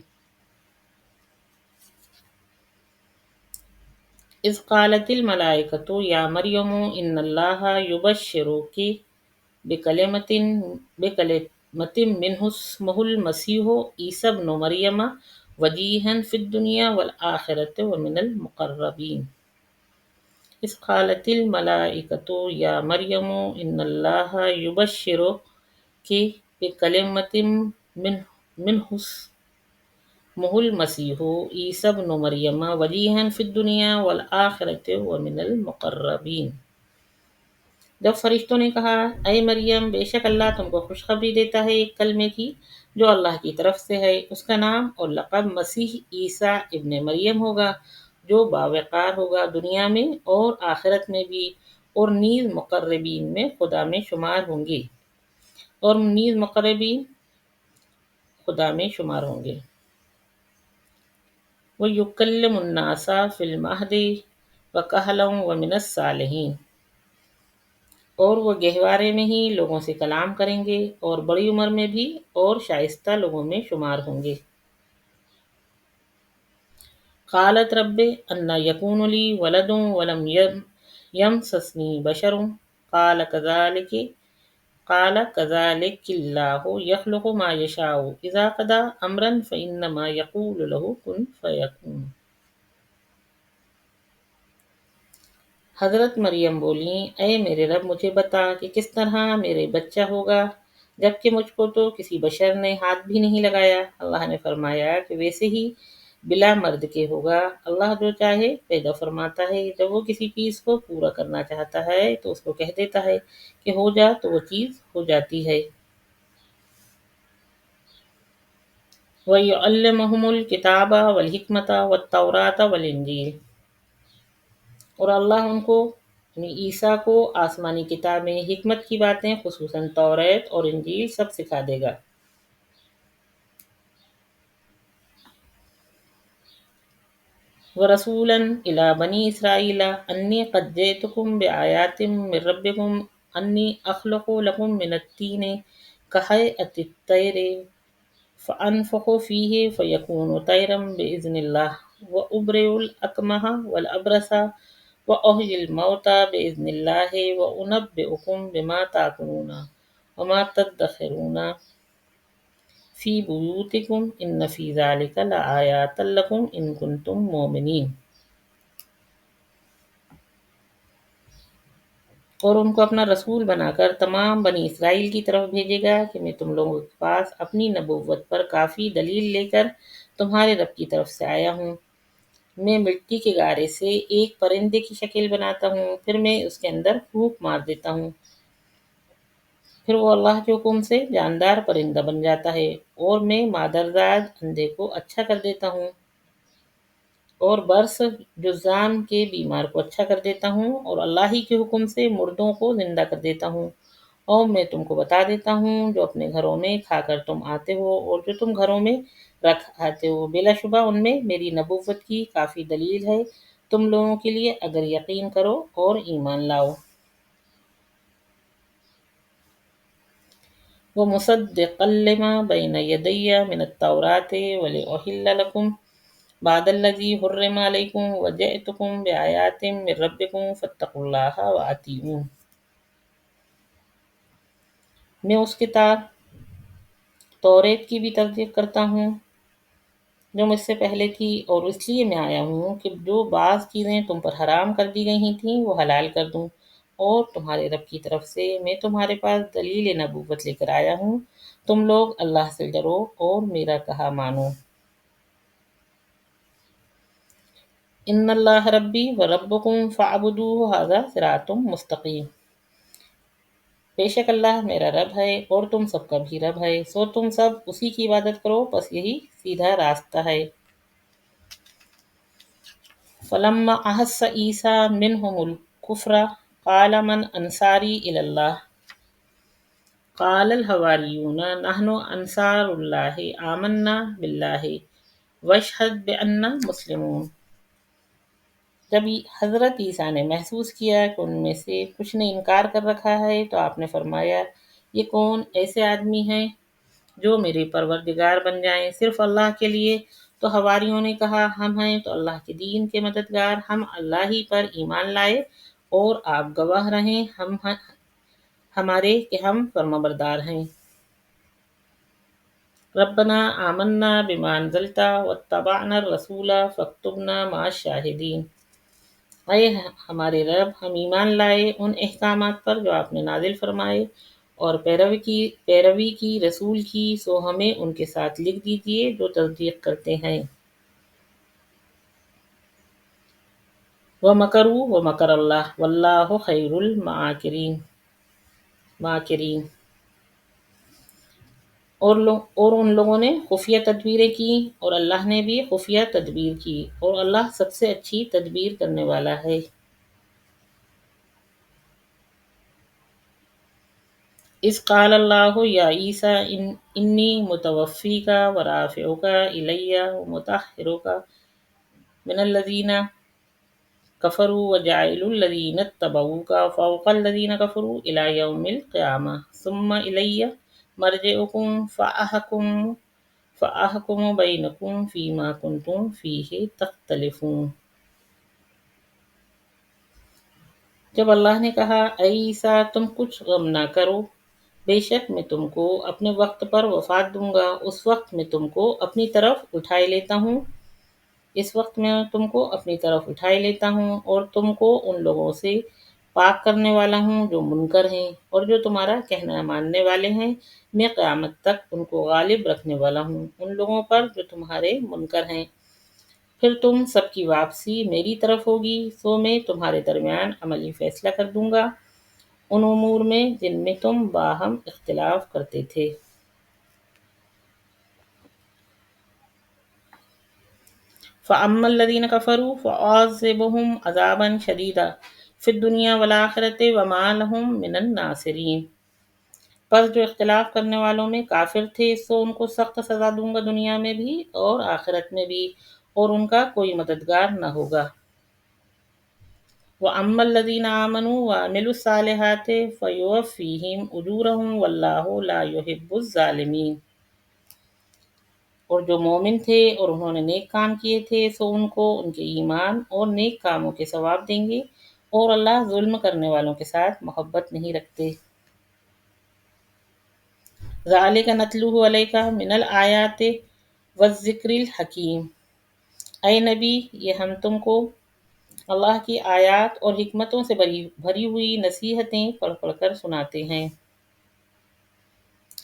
S1: اذ قالت الملائکۃ یا مریم ان اللہ یبشرک بکلمۃ منہ اسمہ المسیح عیسی ابن مریم وجیہا فی الدنیا والآخرۃ ومن المقربین۔ اذ قالت الملائکۃ یا مریم ان اللہ یبشرک بکلمۃ منہ اسمہ المسیح عیسی ابن مریم وجیہا فی الدنیا والآخرۃ ومن المقربین۔ جب فرشتوں نے کہا، اے مریم، بے شک اللہ تم کو خوشخبری دیتا ہے ایک کلمے کی جو اللہ کی طرف سے ہے، اس کا نام اور لقب مسیح عیسیٰ ابن مریم ہوگا، جو باوقار ہوگا دنیا میں اور آخرت میں بھی، اور نیز مقربین میں خدا میں شمار ہوں گے۔ وَيُكَلِّمُ النَّاسَ فِي الْمَهْدِ وَكَهْلًا وَمِنَ الصَّالِحِينَ۔ اور وہ گہوارے میں ہی لوگوں سے کلام کریں گے اور بڑی عمر میں بھی اور شائستہ لوگوں میں شمار ہوں گے۔ قالت رب انا یکون لی ولد ولم یمسسنی بشر قال كذلك الله يخلق ما يشاء اذا قضى امرا فانما يقول له كن فيكون۔ حضرت مریم بولیں، اے میرے رب مجھے بتا کہ کس طرح میرے بچہ ہوگا جبکہ مجھ کو تو کسی بشر نے ہاتھ بھی نہیں لگایا۔ اللہ نے فرمایا کہ ویسے ہی بلا مرد کے ہوگا۔ اللہ جو چاہے پیدا فرماتا ہے، جب وہ کسی چیز کو پورا کرنا چاہتا ہے تو اس کو کہہ دیتا ہے کہ ہو جا، تو وہ چیز ہو جاتی ہے۔ وَيُعَلِّمُهُمُ الْكِتَابَ وَالْحِکْمَةَ وَالتَّوْرَاةَ وَالْإِنْجِیلَ، اور اللہ ان کو یعنی عیسیٰ کو آسمانی کتابیں، حکمت کی باتیں خصوصاً توریت اور انجیل سب سکھا دے گا۔ وَرَسُولًا إِلَىٰ بَنِي إِسْرَائِيلَ أَنِّي قَدْ جِئْتُكُم بِآيَاتٍ مِّن رَّبِّكُمْ أَنِّي أَخْلُقُ لَكُم مِّنَ الطِّينِ كَهَيْئَةِ الطَّيْرِ فَأَنفُخُ فِيهِ فَيَكُونُ طَيْرًا بِإِذْنِ اللَّهِ وَأُبْرِئُ الْأَكْمَحَ وَالْأَبْرَصَ وَأُحْيِي الْمَوْتَىٰ بِإِذْنِ اللَّهِ وَأُنَبِّئُكُم بِمَا تَأْكُلُونَ وَمَا تَدَّخِرُونَ فِي بُيُوتِكُمْ إِنَّ فِي ذَلِكَ لَآيَاتٍ لَّكُمْ إِن كُنتُم مُّؤْمِنِينَ۔ اور ان کو اپنا رسول بنا کر تمام بنی اسرائیل کی طرف بھیجے گا کہ میں تم لوگوں کے پاس اپنی نبوت پر کافی دلیل لے کر تمہارے رب کی طرف سے آیا ہوں۔ میں مٹی کے گارے سے ایک پرندے کی شکل بناتا ہوں، پھر میں اس کے اندر پھونک مار دیتا ہوں، پھر وہ اللہ کے حکم سے جاندار پرندہ بن جاتا ہے، اور میں مادرزاد اندھے کو اچھا کر دیتا ہوں اور برس جذام کے بیمار کو اچھا کر دیتا ہوں، اور اللہ ہی کے حکم سے مردوں کو زندہ کر دیتا ہوں۔ اور میں تم کو بتا دیتا ہوں جو اپنے گھروں میں کھا کر تم آتے ہو اور جو تم گھروں میں رکھ آتے ہو، بلا شبہ ان میں میری نبوت کی کافی دلیل ہے تم لوگوں کے لیے، اگر یقین کرو اور ایمان لاؤ۔ وَمُصَدِّقًا لِّمَا بَيْنَ يَدَيَّ مِنَ التَّوْرَاةِ وَلِأُحِلَّ لَكُمْ بَعْضَ الَّذِي حُرِّمَ عَلَيْكُمْ وَجِئْتُكُم بِآيَاتٍ مِّن رَّبِّكُمْ فَاتَّقُوا اللَّهَ وَأَطِیعُونِ۔ میں اس کتاب توریت کی بھی تصدیق کرتا ہوں جو مجھ سے پہلے تھی، اور اس لیے میں آیا ہوں کہ جو بعض چیزیں تم پر حرام کر دی گئی تھیں وہ حلال کر دوں، اور تمہارے رب کی طرف سے میں تمہارے پاس دلیل نبوت لے کر آیا ہوں، تم لوگ اللہ سے ڈرو اور میرا کہا مانو۔ ان اللہ ربی و ربکم فاعبدوہ ھذا صراط مستقیم، بے شک اللہ میرا رب ہے اور تم سب کا بھی رب ہے، سو تم سب اسی کی عبادت کرو، بس یہی سیدھا راستہ ہے۔ فلما احس عیسیٰ منہم الکفر قال من انصاری الی اللہ قال الحواریون نحن انصار اللہ آمنا باللہ واشہد بأننا مسلمون۔ جب حضرت عیسیٰ نے محسوس کیا کہ ان میں سے کچھ نے انکار کر رکھا ہے تو آپ نے فرمایا، یہ کون ایسے آدمی ہیں جو میرے پروردگار بن جائیں صرف اللہ کے لیے؟ تو حواریوں نے کہا، ہم ہیں تو اللہ کے دین کے مددگار، ہم اللہ ہی پر ایمان لائے اور آپ گواہ رہیں ہمارے کہ ہم فرمانبردار ہیں۔ ربنا آمنا بما انزلت واتبعنا الرسول فاکتبنا مع الشاہدین۔ اے ہمارے رب، ہم ایمان لائے ان احکامات پر جو آپ نے نازل فرمائے اور پیروی کی رسول کی، سو ہمیں ان کے ساتھ لکھ دیجئے جو تصدیق کرتے ہیں۔ وَمَكَرُوا وَمَكَرَ اللَّهُ وَاللَّهُ خَيْرُ الْمَاكِرِينَ۔ اور ان لوگوں نے خفیہ تدبیریں کی اور اللہ نے بھی خفیہ تدبیر کی، اور اللہ سب سے اچھی تدبیر کرنے والا ہے۔ اذ قال اللہ یا عیسیٰ انی متوفیک ورافعک الی ومطہرک من الذین كفروا وجعلوا الذين اتبعوك فوق الذين كفروا إلى يوم القيامة ثم إلي مرجعكم فأحكم بينكم فيما كنتم فيه تختلفون۔ جب اللہ نے کہا اے عیسیٰ تم کچھ غم نہ کرو، بے شک میں تم کو اپنے وقت پر وفات دوں گا، اس وقت میں تم کو اپنی طرف اٹھائے لیتا ہوں، اس وقت میں تم کو اپنی طرف اٹھائے لیتا ہوں اور تم کو ان لوگوں سے پاک کرنے والا ہوں جو منکر ہیں، اور جو تمہارا کہنا ماننے والے ہیں، میں قیامت تک ان کو غالب رکھنے والا ہوں ان لوگوں پر جو تمہارے منکر ہیں۔ پھر تم سب کی واپسی میری طرف ہوگی، سو میں تمہارے درمیان عملی فیصلہ کر دوں گا ان امور میں جن میں تم باہم اختلاف کرتے تھے۔ فَأَمَّا الَّذِينَ كَفَرُوا فَأُعَذِّبُهُمْ عَذَابًا شَدِيدًا فِي الدُّنْيَا وَالْآخِرَةِ وَمَا لَهُم مِّنَ النَّاصِرِينَ۔ پس جو اختلاف کرنے والوں میں کافر تھے سو ان کو سخت سزا دوں گا دنیا میں بھی اور آخرت میں بھی، اور ان کا کوئی مددگار نہ ہوگا۔ وَأَمَّا الَّذِينَ آمَنُوا وَعَمِلُوا الصَّالِحَاتِ فَيُوَفِّيهِمْ أُجُورَهُمْ وَاللَّهُ لَا يُحِبُّ الظَّالِمِينَ۔ اور جو مومن تھے اور انہوں نے نیک کام کیے تھے سو ان کو ان کے ایمان اور نیک کاموں کے ثواب دیں گے، اور اللہ ظلم کرنے والوں کے ساتھ محبت نہیں رکھتے۔ ذَلِكَ نَتْلُوهُ عَلَيْكَ مِنَ الْآيَاتِ وَالذِّكْرِ الْحَكِيمِ۔ اے نبی یہ ہم تم کو اللہ کی آیات اور حکمتوں سے بھری ہوئی نصیحتیں پڑھ پڑھ کر سناتے ہیں۔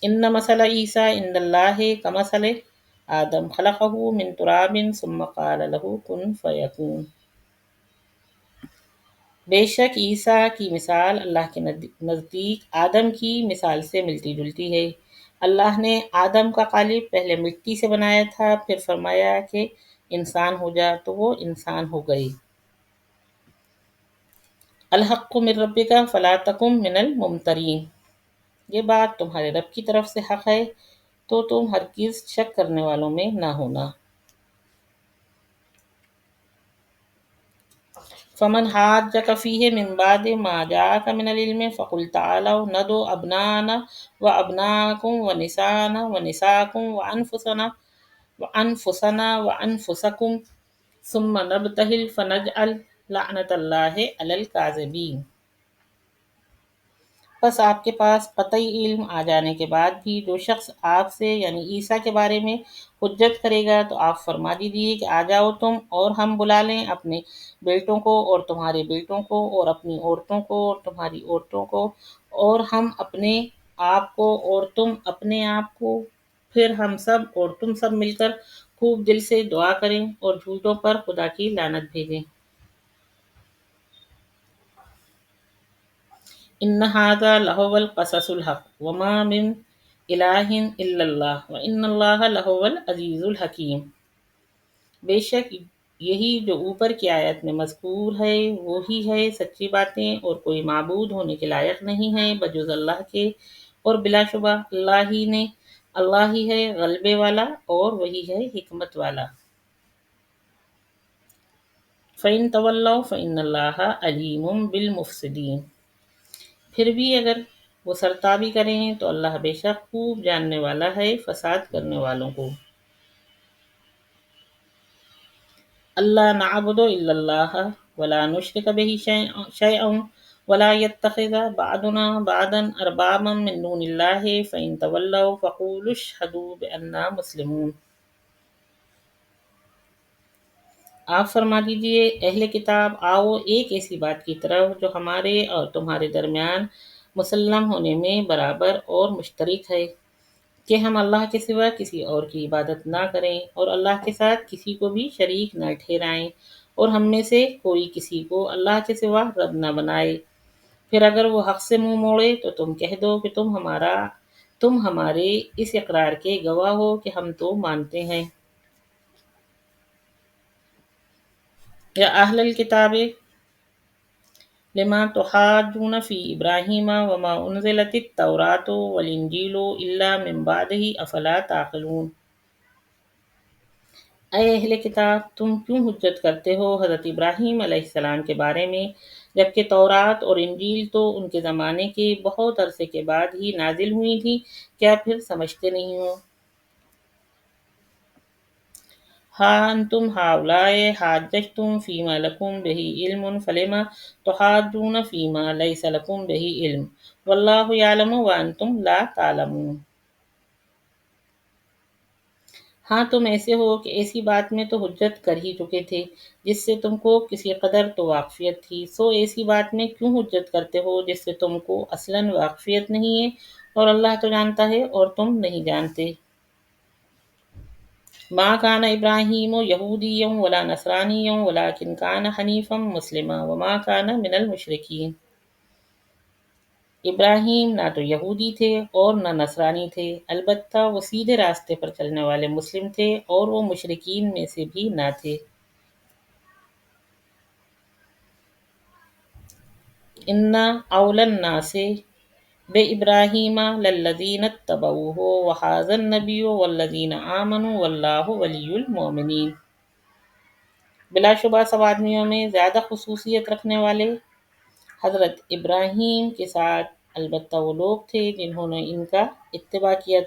S1: ان مثل عیسیٰ عند اللہ کمثل آدم خلقہ من تراب ثم قال له کن فیکون۔ بے شک عیسیٰ کی مثال اللہ کے نزدیک آدم کی مثال سے ملتی جلتی ہے۔ اللہ نے آدم کا قالب پہلے مٹی سے بنایا تھا، پھر فرمایا کہ انسان ہو جا تو وہ انسان ہو گئے۔ الحق من ربک فلا تکن من الممترین۔ یہ بات تمہارے رب کی طرف سے حق ہے تو تم ہرگز شک کرنے والوں میں نہ ہونا۔ فمن حاجک فیہ من بعد ما جاءک من العلم فقل تعالوا ندعو ابناءنا وابناءکم ونساءنا ونساءکم وانفسنا وانفسکم ثم نبتہل فنجعل لعنت اللہ علی الکاذبین۔ پس آپ کے پاس قطعی علم آ جانے کے بعد بھی جو شخص آپ سے یعنی عیسیٰ کے بارے میں حجت کرے گا تو آپ فرما دیجیے کہ آ جاؤ تم اور ہم بلا لیں اپنے بیٹوں کو اور تمہارے بیٹوں کو اور اپنی عورتوں کو اور تمہاری عورتوں کو، اور ہم اپنے آپ کو اور تم اپنے آپ کو، پھر ہم سب اور تم سب مل کر خوب دل سے دعا کریں اور جھوٹوں پر خدا کی لعنت بھیجیں۔ ان ھذا لھو القصص الحق وما من الہ الا اللہ وان اللہ لھو العزیز الحکیم۔ بے شک یہی جو اوپر کی آیت میں مذکور ہے وہی ہے سچی باتیں، اور کوئی معبود ہونے کے لائق نہیں ہے بجز اللہ کے، اور بلا شبہ اللہ ہی ہے غلبے والا اور وہی ہے حکمت والا۔ فَإِن تَوَلَّوْا فَإِنَّ اللَّهَ عَلِيمٌ بِالْمُفْسِدِينَ۔ پھر بھی اگر وہ سرتابی کریں تو اللہ بے شک خوب جاننے والا ہے فساد کرنے والوں کو۔ اللہ نعبد الا اللہ ولا نشرک بہ شیئا ولا يتخذ بعضنا بعضا اربابا من دون اللہ فإن تولوا فقولوا اشہدوا بأننا مسلمون۔ آپ فرما دیجئے اہل کتاب آؤ ایک ایسی بات کی طرف جو ہمارے اور تمہارے درمیان مسلم ہونے میں برابر اور مشترک ہے، کہ ہم اللہ کے سوا کسی اور کی عبادت نہ کریں اور اللہ کے ساتھ کسی کو بھی شریک نہ ٹھہرائیں، اور ہم میں سے کوئی کسی کو اللہ کے سوا رب نہ بنائے۔ پھر اگر وہ حق سے منہ موڑے تو تم کہہ دو کہ تم ہمارے اس اقرار کے گواہ ہو کہ ہم تو مانتے ہیں۔ یا اہل الکتاب لما تحاجون فی ابراہیم وما انزلت التوراۃ والانجیل الا من بعدہ افلا تعقلون۔ اے اہل کتاب، تم کیوں حجت کرتے ہو حضرت ابراہیم علیہ السلام کے بارے میں، جبکہ تورات اور انجیل تو ان کے زمانے کے بہت عرصے کے بعد ہی نازل ہوئی تھی؟ کیا پھر سمجھتے نہیں ہو؟ ہاں انتم ہؤلاء حاججتم فیما لکم بہ علم فلم تحاجون فیما لیس لکم بہ علم واللہ یعلم وانتم لا تعلمون۔ ہاں تم ایسے ہو کہ ایسی بات میں تو حجت کر ہی چکے تھے جس سے تم کو کسی قدر تو واقفیت تھی، سو ایسی بات میں کیوں حجت کرتے ہو جس سے تم کو اصلاً واقفیت نہیں ہے، اور اللہ تو جانتا ہے اور تم نہیں جانتے۔ ما کان ابراہیم یہودیا ولا نصرانیا ولکن کان حنیفا مسلما وما کان من المشرکین۔ ابراہیم نہ تو یہودی تھے اور نہ نصرانی تھے، البتہ وہ سیدھے راستے پر چلنے والے مسلم تھے اور وہ مشرکین میں سے بھی نہ تھے۔ انا اولی الناس بابراہیم للذین اتبعوہ وہذا النبی والذین آمنوا واللہ ولی المؤمنین۔ بلا شبہ سب آدمیوں میں زیادہ خصوصیت رکھنے والے حضرت ابراہیم کے ساتھ البتہ وہ لوگ تھے جنہوں نے ان کا اتباع کیا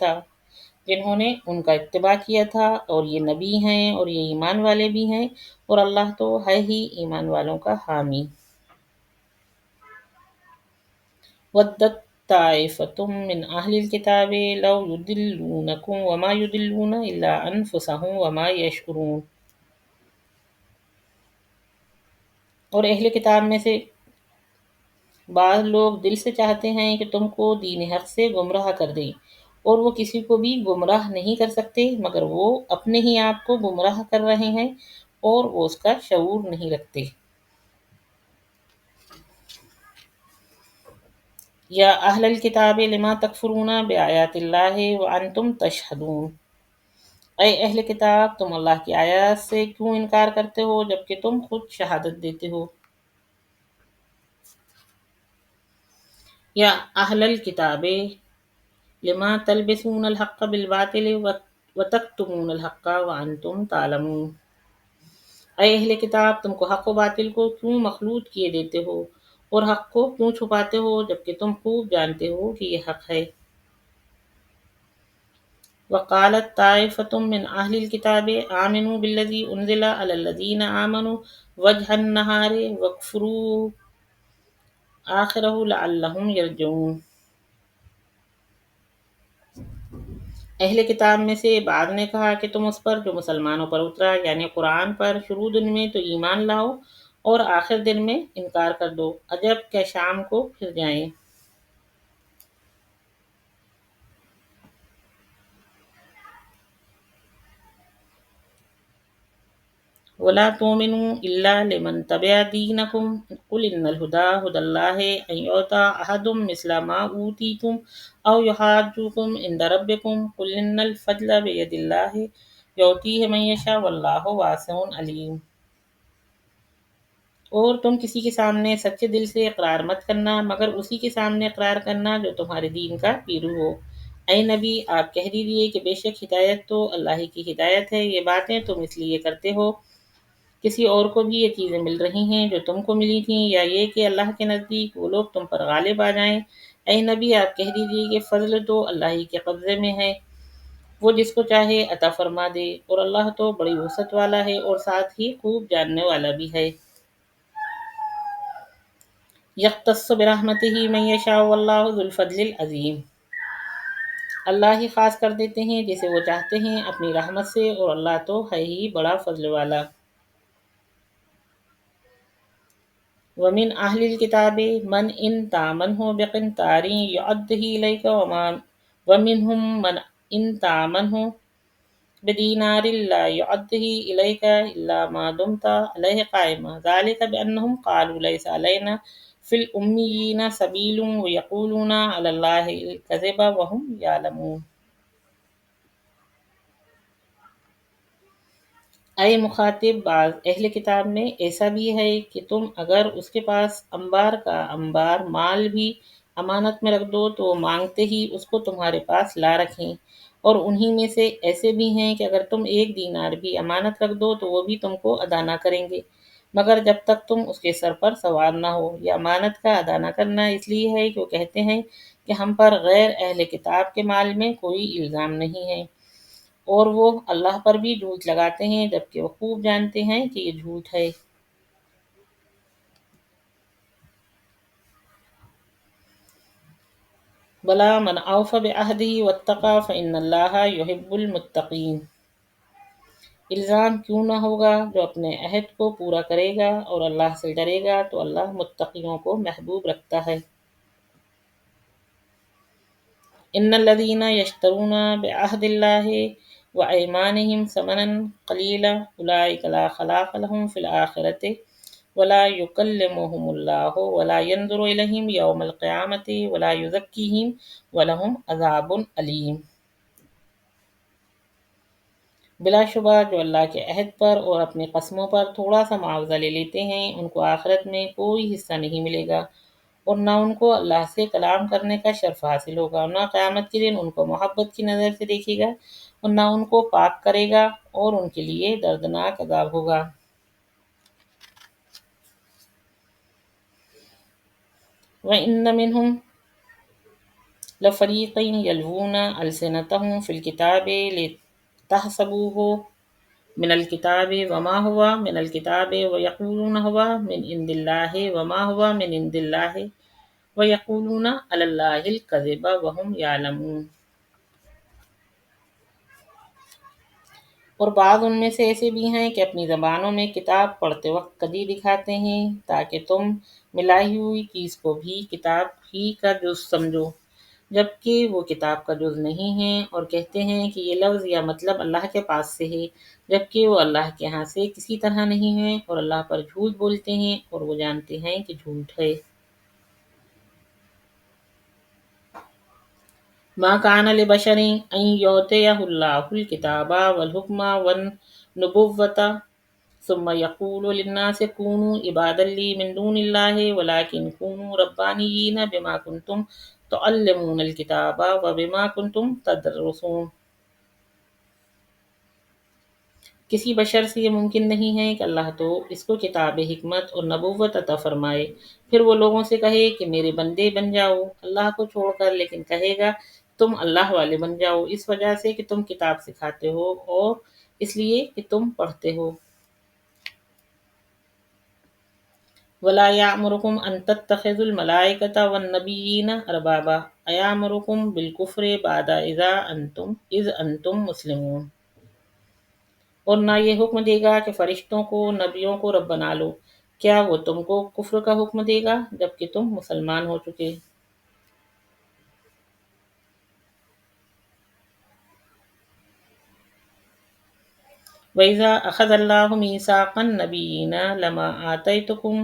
S1: تھا، اور یہ نبی ہیں اور یہ ایمان والے بھی ہیں، اور اللہ تو ہے ہی ایمان والوں کا حامی۔ وَدَّتْ طَائِفَةٌ مِّنْ أَهْلِ الْكِتَابِ لَوْ يُضِلُّونَكُمْ وَمَا يُضِلُّونَ إِلَّا أَنفُسَهُمْ وَمَا يَشْعُرُونَ۔ اور اہل کتاب میں سے بعض لوگ دل سے چاہتے ہیں کہ تم کو دین حق سے گمراہ کر دیں، اور وہ کسی کو بھی گمراہ نہیں کر سکتے مگر وہ اپنے ہی آپ کو گمراہ کر رہے ہیں اور وہ اس کا شعور نہیں رکھتے۔ یا اہل الکتاب لما تکفرون بآیات اللہ وانتم تشہدون۔ اے اہل کتاب، تم اللہ کی آیات سے کیوں انکار کرتے ہو جبکہ تم خود شہادت دیتے ہو؟ یا اہل الکتاب لما تلبسون الحق بالباطل وتکتمون الحق وانتم تعلمون۔ اے اہل کتاب، تم کو حق و باطل کو کیوں مخلوط کیے دیتے ہو اور حق کو کیوں چھپاتے ہو جبکہ تم خوب جانتے ہو کہ یہ حق ہے۔ وقالت طائفة من اہل الکتاب آمنوا بالذی انزل علی الذین آمنوا وجہ النہار واکفروا آخرہ لعلہم یرجعون۔ اہل کتاب میں سے بعض نے کہا کہ تم اس پر جو مسلمانوں پر اترا یعنی قرآن پر شروع دن میں تو ایمان لاؤ اور آخر دن میں انکار کر دو، عجب کہ شام کو پھر جائیں۔ وَلَا تُؤْمِنُوا إِلَّا لِمَنْ تَبِعَ دِينَكُمْ قُلْ إِنَّ الْهُدَىٰ هُدَى اللَّهِ أَنْ يُؤْتَىٰ أَحَدٌ مِثْلَ مَا أُوتِيتُمْ أَوْ يُحَاجُّوكُمْ عِندَ رَبِّكُمْ قُلْ إِنَّ الْفَضْلَ بِيَدِ اللَّهِ يُؤْتِيهِ مَن يَشَاءُ وَاللَّهُ وَاسِعٌ عَلِيمٌ۔ اور تم کسی کے سامنے سچے دل سے اقرار مت کرنا مگر اسی کے سامنے اقرار کرنا جو تمہارے دین کا پیرو ہو۔ اے نبی، آپ کہہ دیجئے کہ بے شک ہدایت تو اللہ ہی کی ہدایت ہے، یہ باتیں تم اس لیے کرتے ہو کسی اور کو بھی یہ چیزیں مل رہی ہیں جو تم کو ملی تھیں، یا یہ کہ اللہ کے نزدیک وہ لوگ تم پر غالب آ جائیں۔ اے نبی، آپ کہہ دیجئے کہ فضل تو اللہ ہی کے قبضے میں ہے، وہ جس کو چاہے عطا فرما دے، اور اللہ تو بڑی وسعت والا ہے اور ساتھ ہی خوب جاننے والا بھی ہے۔ یختص برحمتہ من یشاء واللہ ذو الفضل العظیم۔ اللہ ہی خاص کر دیتے ہیں جسے وہ چاہتے ہیں اپنی رحمت سے، اور اللہ تو ہے ہی بڑا فضل والا۔ وَمِنْ أَهْلِ الْكِتَابِ مَنْ إِنْ تَأْمَنْهُ بِقِنْطَارٍ يُؤَدِّهِ إِلَيْكَ وَمِنْهُمْ مَنْ إِنْ تَأْمَنْهُ بِدِينَارٍ لَا يُؤَدِّهِ إِلَيْكَ إِلَّا مَا دُمْتَ عَلَيْهِ قَائِمًا ذَلِكَ بِأَنَّهُمْ قَالُوا لَيْسَ عَلَيْنَا فِي الْأُمِّيِّينَ سَبِيلٌ وَيَقُولُونَ عَلَى اللَّهِ الْكَذِبَ وَهُمْ يَعْلَمُونَ۔ اے مخاطب، بعض اہل کتاب میں ایسا بھی ہے کہ تم اگر اس کے پاس انبار مال بھی امانت میں رکھ دو تو وہ مانگتے ہی اس کو تمہارے پاس لا رکھیں، اور انہی میں سے ایسے بھی ہیں کہ اگر تم ایک دینار بھی امانت رکھ دو تو وہ بھی تم کو ادا نہ کریں گے مگر جب تک تم اس کے سر پر سوار نہ ہو۔ یہ امانت کا ادا نہ کرنا اس لیے ہے کہ وہ کہتے ہیں کہ ہم پر غیر اہل کتاب کے مال میں کوئی الزام نہیں ہے، اور وہ اللہ پر بھی جھوٹ لگاتے ہیں جبکہ وہ خوب جانتے ہیں کہ یہ جھوٹ ہے۔ بلا من اوف بعہدہ واتقی فإن اللہ یحب المتقین۔ الزام کیوں نہ ہوگا، جو اپنے عہد کو پورا کرے گا اور اللہ سے ڈرے گا تو اللہ متقیوں کو محبوب رکھتا ہے۔ ان الذین یشترون بعہد اللہ وایمانہم ثمنا قلیلا اولئک لا خلاق لهم فی الآخرۃ ولا یکلمهم اللہ ولا ینظر الیہم یوم القیامۃ ولا یزکیہم ولہم عذاب علیم۔ بلا شبہ جو اللہ کے عہد پر اور اپنی قسموں پر تھوڑا سا معاوضہ لے لیتے ہیں ان کو آخرت میں کوئی حصہ نہیں ملے گا، اور نہ ان کو اللہ سے کلام کرنے کا شرف حاصل ہوگا، نہ قیامت کے دن ان کو محبت کی نظر سے دیکھے گا، اور نہ ان کو پاک کرے گا، اور ان کے لیے دردناک عذاب ہوگا۔ وَإِنَّ مِنْهُمْ لَفَرِيقًا يَلْوُونَ أَلْسِنَتَهُمْ فِي الْكِتَابِ لِتَحْسَبُوهُ من الكتاب وما هو من الكتاب ويقولون هو من عند الله وما هو من عند الله ويقولون على الله الكذب وهم يعلمون۔ اور بعض ان میں سے ایسے بھی ہیں کہ اپنی زبانوں میں کتاب پڑھتے وقت کدی دکھاتے ہیں تاکہ تم ملائی ہوئی چیز کو بھی کتاب ہی کا جز سمجھو، جبکہ وہ کتاب کا جز نہیں ہے، اور کہتے ہیں کہ یہ لفظ یا مطلب اللہ کے پاس سے ہے، جبکہ وہ اللہ کے ہاں سے کسی طرح نہیں ہے، اور اللہ پر جھوٹ بولتے ہیں اور وہ جانتے ہیں کہ جھوٹ ہے۔ ما کان لبشر ان یؤتیہ اللہ الکتاب والحکم والنبوۃ ثم یقول للناس کونوا عبادا لی من دون اللہ ولکن کونوا ربانیین بما کنتم تعلمون الکتاب وبما کنتم تدرسون۔ کسی بشر سے یہ ممکن نہیں ہے کہ اللہ تو اس کو کتاب حکمت اور نبوت عطا فرمائے، پھر وہ لوگوں سے کہے کہ میرے بندے بن جاؤ اللہ کو چھوڑ کر، لیکن کہے گا تم اللہ والے بن جاؤ اس وجہ سے کہ تم کتاب سکھاتے ہو اور اس لیے کہ تم پڑھتے ہو۔ وَلَا يَأْمُرُكُمْ أَن تَتَّخِذُوا الْمَلَائِكَةَ وَالنَّبِيِّينَ أَرْبَابًا أَيَأْمُرُكُمْ بِالْكُفْرِ بَعْدَ إِذْ أَنْتُمْ مُسْلِمُونَ۔ اور نہ یہ حکم دے گا کہ فرشتوں کو نبیوں کو رب بنا لو، کیا وہ تم کو کفر کا حکم دے گا جبکہ تم مسلمان ہو چکے۔ وَإِذَا أَخَذَ اللَّهُ مِيثَاقَ النَّبِيِّينَ لَمَا آتَيْتُكُم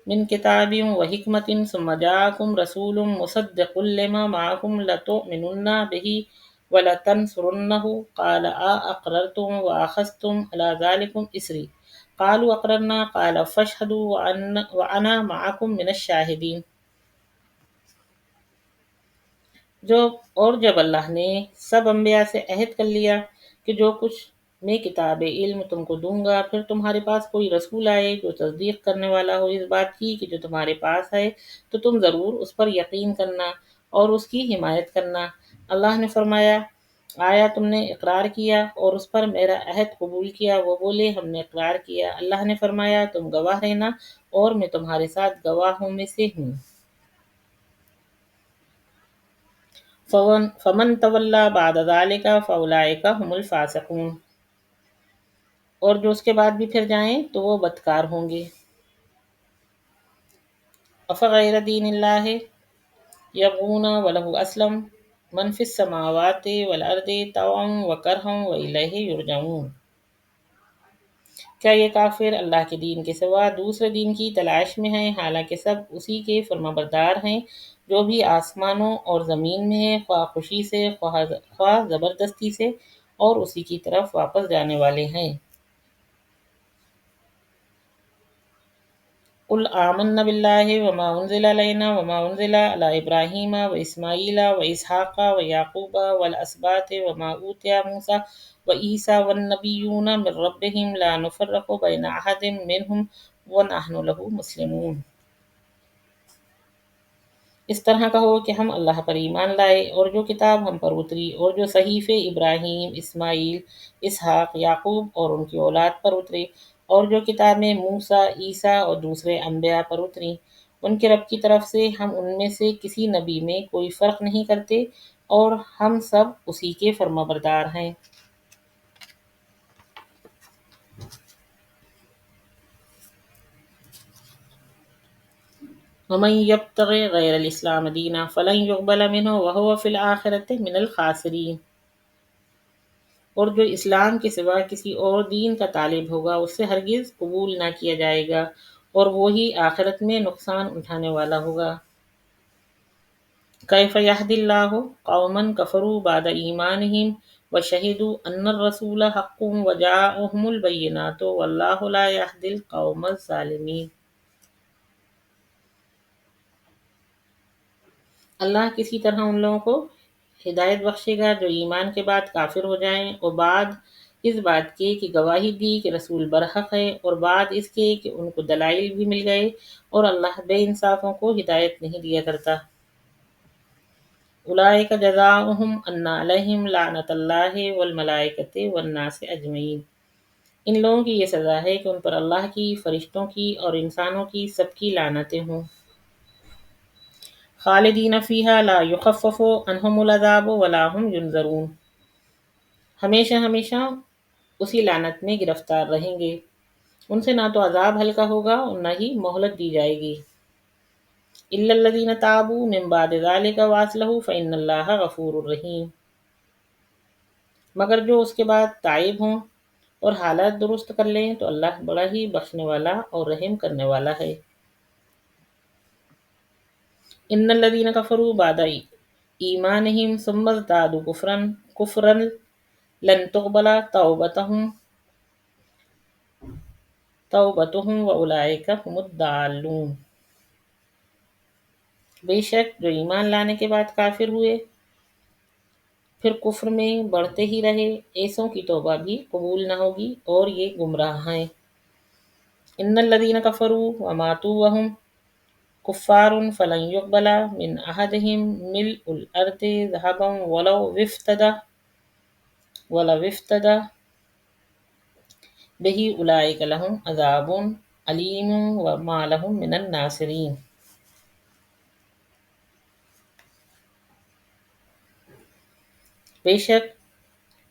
S1: مِّن كِتَابٍ وَحِكْمَةٍ ثُمَّ جَاءَكُمْ رَسُولٌ مُّصَدِّقٌ لِّمَا مَعَكُمْ لَتُؤْمِنُنَّ بِهِ وَلَتَنصُرُنَّهُ قَالَ أَأَقْرَرْتُمْ وَأَخَذْتُمْ عَلَىٰ ذَٰلِكُمْ إِصْرِي قَالُوا أَقْرَرْنَا قَالَ فَاشْهَدُوا وَأَنَا مَعَكُمْ مِنَ الشَّاهِدِينَ۔ جب اللہ نے سب انبیاء سے عہد کر لیا کہ جو کچھ میں کتاب علم تم کو دوں گا، پھر تمہارے پاس کوئی رسول آئے جو تصدیق کرنے والا ہو اس بات کی کہ جو تمہارے پاس ہے، تو تم ضرور اس پر یقین کرنا اور اس کی حمایت کرنا۔ اللہ نے فرمایا، آیا تم نے اقرار کیا اور اس پر میرا عہد قبول کیا؟ وہ بولے، ہم نے اقرار کیا۔ اللہ نے فرمایا، تم گواہ رہنا اور میں تمہارے ساتھ گواہوں میں سے ہوں۔ فمن تولی بعد ذلک فاولئک هم الفاسقون۔ اور جو اس کے بعد بھی پھر جائیں تو وہ بدکار ہوں گے۔ افغیر دین اللہ یبغون وله اسلم من فی السماوات والارض طوعا وکرہا والیہ یرجعون۔ کیا یہ کافر اللہ کے دین کے سوا دوسرے دین کی تلاش میں ہیں، حالانکہ سب اسی کے فرمانبردار ہیں جو بھی آسمانوں اور زمین میں ہے، خواہ خوشی سے خواہ زبردستی سے، اور اسی کی طرف واپس جانے والے ہیں۔ قل آمنا باللہ وما انزل علینا وما انزل علی ابراہیم و اسماعیل و اسحاق و یعقوب والاسباط وما اوتی موسیٰ و عیسیٰ والنبیون من ربهم لا نفرق بین احد منہم ونحن له مسلمون۔ اس طرح کہو کہ ہم اللہ پر ایمان لائے اور جو کتاب ہم پر اتری اور جو صحیفے ابراہیم، اسماعیل، اسحاق، یعقوب اور ان کی اولاد پر اترے اور جو کتابیں موسیٰ، عیسیٰ اور دوسرے انبیاء پر اتریں، ان کے رب کی طرف سے ہم ان میں سے کسی نبی میں کوئی فرق نہیں کرتے اور ہم سب اسی کے فرمانبردار ہیں۔ ومن یبتغ غیر الاسلام دینا فلن یقبل منہ وہو فی الآخرۃ من الخاسرین۔ اور جو اسلام کے سوا کسی اور دین کا طالب ہوگا اس سے ہرگز قبول نہ کیا جائے گا اور وہی آخرت میں نقصان اٹھانے والا ہوگا۔ کیف یہدی اللہ قوما کفروا بعد ایمانہم وشہدوا ان الرسول حق وجاءہم البینات واللہ لا یہدی القوم الظالمین۔ اللہ کسی طرح ان لوگوں کو ہدایت بخشے گا جو ایمان کے بعد کافر ہو جائیں اور بعد اس بات کے کہ گواہی دی کہ رسول برحق ہے اور بعد اس کے کہ ان کو دلائل بھی مل گئے، اور اللہ بے انصافوں کو ہدایت نہیں دیا کرتا۔ اولئک جزاؤہم ان علیہم لعنت اللہ والملائکۃ والناس اجمعین۔ ان لوگوں کی یہ سزا ہے کہ ان پر اللہ کی، فرشتوں کی اور انسانوں کی سب کی لعنتیں ہوں۔ خالدین فیہا لا یخفف عنہم العذاب ولا هم ینظرون۔ ہمیشہ ہمیشہ اسی لعنت میں گرفتار رہیں گے، ان سے نہ تو عذاب ہلکا ہوگا اور نہ ہی مہلت دی جائے گی۔ الا الذین تابوا من بعد ذلک واصلحوا فإن اللہ غفور رحیم۔ مگر جو اس کے بعد تائب ہوں اور حالات درست کر لیں تو اللہ بڑا ہی بخشنے والا اور رحم کرنے والا ہے۔ ان الذین کفروا بعد ایمانہم ثم ازدادوا کفرا لن تقبل توبتہم واولئک ھم الضالون۔ بے شک جو ایمان لانے کے بعد کافر ہوئے پھر کفر میں بڑھتے ہی رہے، ایسوں کی توبہ بھی قبول نہ ہوگی اور یہ گمراہ ہیں۔ ان الذین کفروا وماتوا وہم کفار فلن یقبل من احدہم ملء الارض ذہبا ولو افتدی بہ اولئک لہم عذاب علیم وما لہم من الناصرین۔ بے شک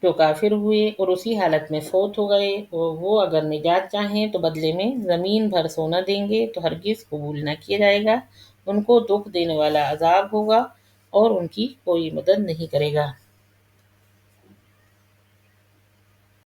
S1: جو کافر ہوئے اور اسی حالت میں فوت ہو گئے وہ اگر نجات چاہیں تو بدلے میں زمین بھر سونا دیں گے تو ہرگز قبول نہ کیا جائے گا، ان کو دکھ دینے والا عذاب ہوگا اور ان کی کوئی مدد نہیں کرے گا۔